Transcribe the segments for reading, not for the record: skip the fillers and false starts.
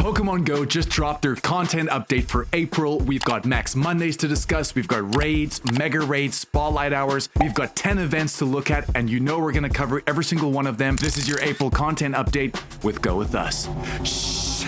Pokemon Go just dropped their content update for April. We've got Max Mondays to discuss. We've got raids, mega raids, spotlight hours. We've got 10 events to look at, and you know we're going to cover every single one of them. This is your April content update with Go With Us. Shh.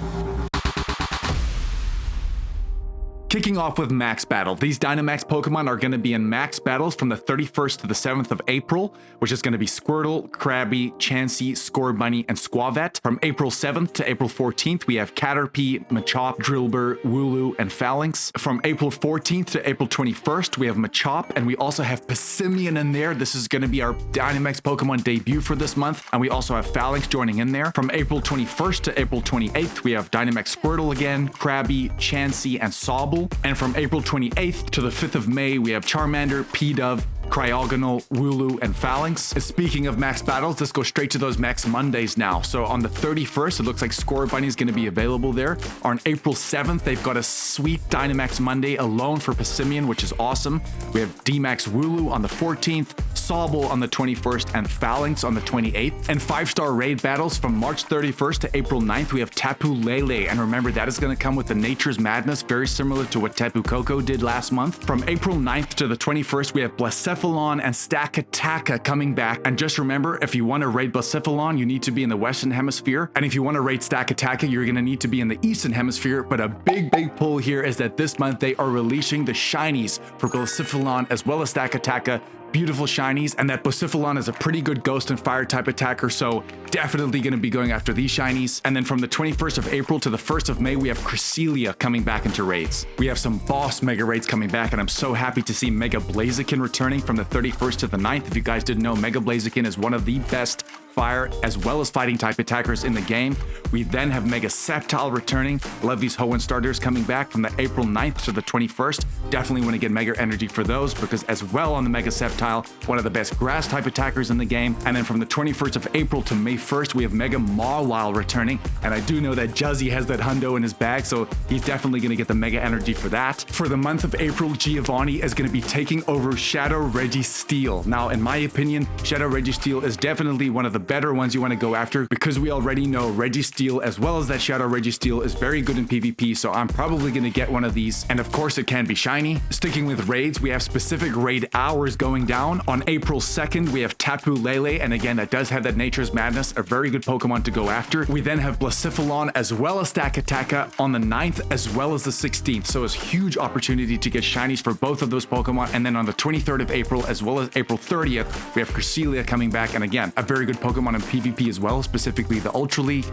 Kicking off with Max Battle. These Dynamax Pokemon are going to be in Max Battles from the 31st to the 7th of April, which is going to be Squirtle, Krabby, Chansey, Scorbunny, and Squavette. From April 7th to April 14th, we have Caterpie, Machop, Drillbur, Wooloo, and Phalanx. From April 14th to April 21st, we have Machop, and we also have Passimian in there. This is going to be our Dynamax Pokemon debut for this month, and we also have Phalanx joining in there. From April 21st to April 28th, we have Dynamax Squirtle again, Krabby, Chansey, and Sobble. And from April 28th to the 5th of May, we have Charmander, P-Dove, Cryogonal, Wooloo, and Phalanx. And speaking of Max Battles, let's go straight to those Max Mondays now. So on the 31st, it looks like Scorbunny is going to be available there. On April 7th, they've got a sweet Dynamax Monday alone for Passimian, which is awesome. We have D-Max Wooloo on the 14th, Sobble on the 21st, and Phalanx on the 28th. And 5-star raid battles from March 31st to April 9th, we have Tapu Lele. And remember, that is going to come with the Nature's Madness, very similar to what Tapu Koko did last month. From April 9th to the 21st, we have Blacephalon and Stakataka coming back. And just remember, if you want to raid Blacephalon, you need to be in the Western Hemisphere. And if you want to raid Stakataka, you're going to need to be in the Eastern Hemisphere. But a big pull here is that this month they are releasing the shinies for Blacephalon as well as Stakataka. Beautiful shinies, and that Blacephalon is a pretty good ghost and fire type attacker, so definitely going to be going after these shinies. And then from the 21st of April to the 1st of May, we have Cresselia coming back into raids. We have some boss mega raids coming back, and I'm so happy to see Mega Blaziken returning from the 31st to the 9th. If you guys didn't know, Mega Blaziken is one of the best fire as well as fighting type attackers in the game. We then have Mega Sceptile returning. Love these Hoenn starters coming back from the April 9th to the 21st. Definitely want to get Mega Energy for those, because as well on the Mega Sceptile, one of the best grass type attackers in the game. And then from the 21st of April to May 1st, we have Mega Mawile returning. And I do know that Juzzy has that hundo in his bag, so he's definitely going to get the Mega Energy for that. For the month of April, Giovanni is going to be taking over Shadow Registeel. Now, in my opinion, Shadow Registeel is definitely one of the better ones you want to go after, because we already know Registeel as well as that Shadow Registeel is very good in PvP, so I'm probably going to get one of these. And of course, it can be shiny. Sticking with raids, we have specific raid hours going down. On April 2nd, we have Tapu Lele, and again, that does have that Nature's Madness, a very good Pokemon to go after. We then have Blacephalon as well as Stakataka on the 9th as well as the 16th, so it's a huge opportunity to get shinies for both of those Pokemon. And then on the 23rd of April as well as April 30th, we have Cresselia coming back, and again, a very good Pokemon in PvP as well, specifically the Ultra League.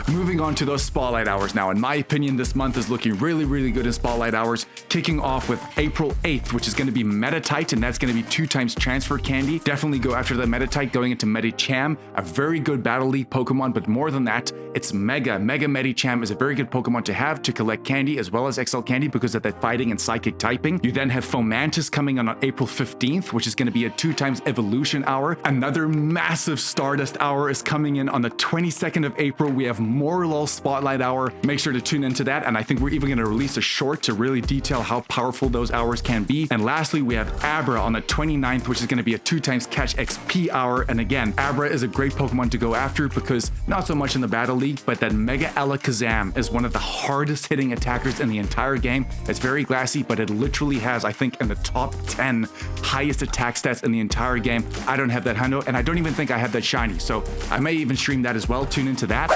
Moving on to those Spotlight Hours now. In my opinion, this month is looking really good in Spotlight Hours, kicking off with April 8th, which is going to be Metatite, and that's going to be 2 times Transfer Candy. Definitely go after the Metatite going into Medicham, a very good Battle League Pokemon, but more than that, it's Mega Medicham is a very good Pokemon to have to collect candy as well as XL Candy because of that fighting and psychic typing. You then have Fomantis coming on April 15th, which is going to be a 2 times Evolution Hour. Another massive Stardust Hour is coming in on the 22nd of April. We have Morlul Spotlight Hour. Make sure to tune into that, and I think we're even going to release a short to really detail how powerful those hours can be. And lastly, we have Abra on the 29th, which is going to be a 2 times Catch XP Hour. And again, Abra is a great Pokemon to go after because not so much in the Battle League, but that Mega Alakazam is one of the hardest hitting attackers in the entire game. It's very glassy, but it literally has, I think, in the top 10 highest attack stats in the entire game. I don't have that hundo, and I don't even think I have that shiny, so I may even stream that as well. Tune into that.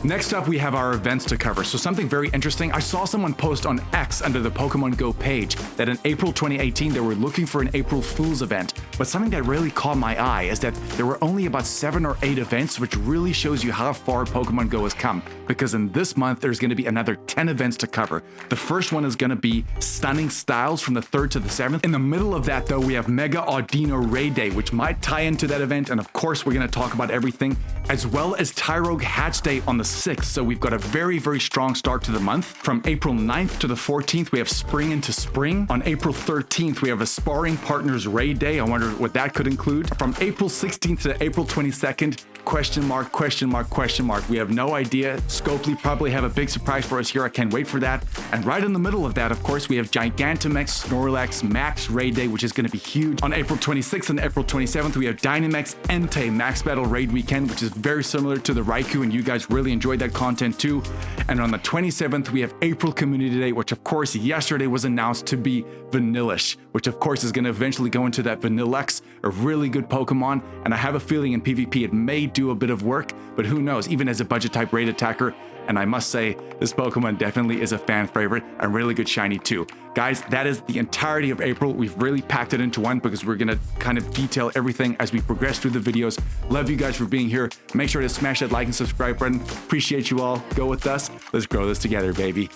Next up, we have our events to cover. So something very interesting. I saw someone post on X under the Pokemon Go page that in April 2018, they were looking for an April Fool's event. But something that really caught my eye is that there were only about 7 or 8 events, which really shows you how far Pokemon Go has come. Because in this month, there's going to be another 10 events to cover. The first one is going to be Stunning Styles from the 3rd to the 7th. In the middle of that, though, we have Mega Audino Raid Day, which might tie into that event. And of course, we're going to talk about everything, as well as Tyrogue Hatch Day on the 6th. So we've got a very strong start to the month. From April 9th to the 14th, we have Spring into Spring. On April 13th, we have a Sparring Partners Raid Day. I wonder what that could include. From April 16th to April 22nd, question mark. We have no idea. Scopely probably have a big surprise for us here. I can't wait for that. And right in the middle of that, of course, we have Gigantamax Snorlax Max Raid Day, which is going to be huge. On April 26th and April 27th, we have Dynamax Entei Max Battle raid weekend, which is very similar to the Raikou, and you guys really enjoyed that content too. And on the 27th, we have April Community Day, which of course yesterday was announced to be Vanillish, which of course is going to eventually go into that Vanillex, a really good Pokemon. And I have a feeling in PvP it may do a bit of work, but who knows, even as a budget type raid attacker. And I must say, this Pokemon definitely is a fan favorite and really good shiny too. Guys, that is the entirety of April. We've really packed it into one because we're gonna kind of detail everything as we progress through the videos. Love you guys for being here. Make sure to smash that like and subscribe button. Appreciate you all. Go with us. Let's grow this together, baby.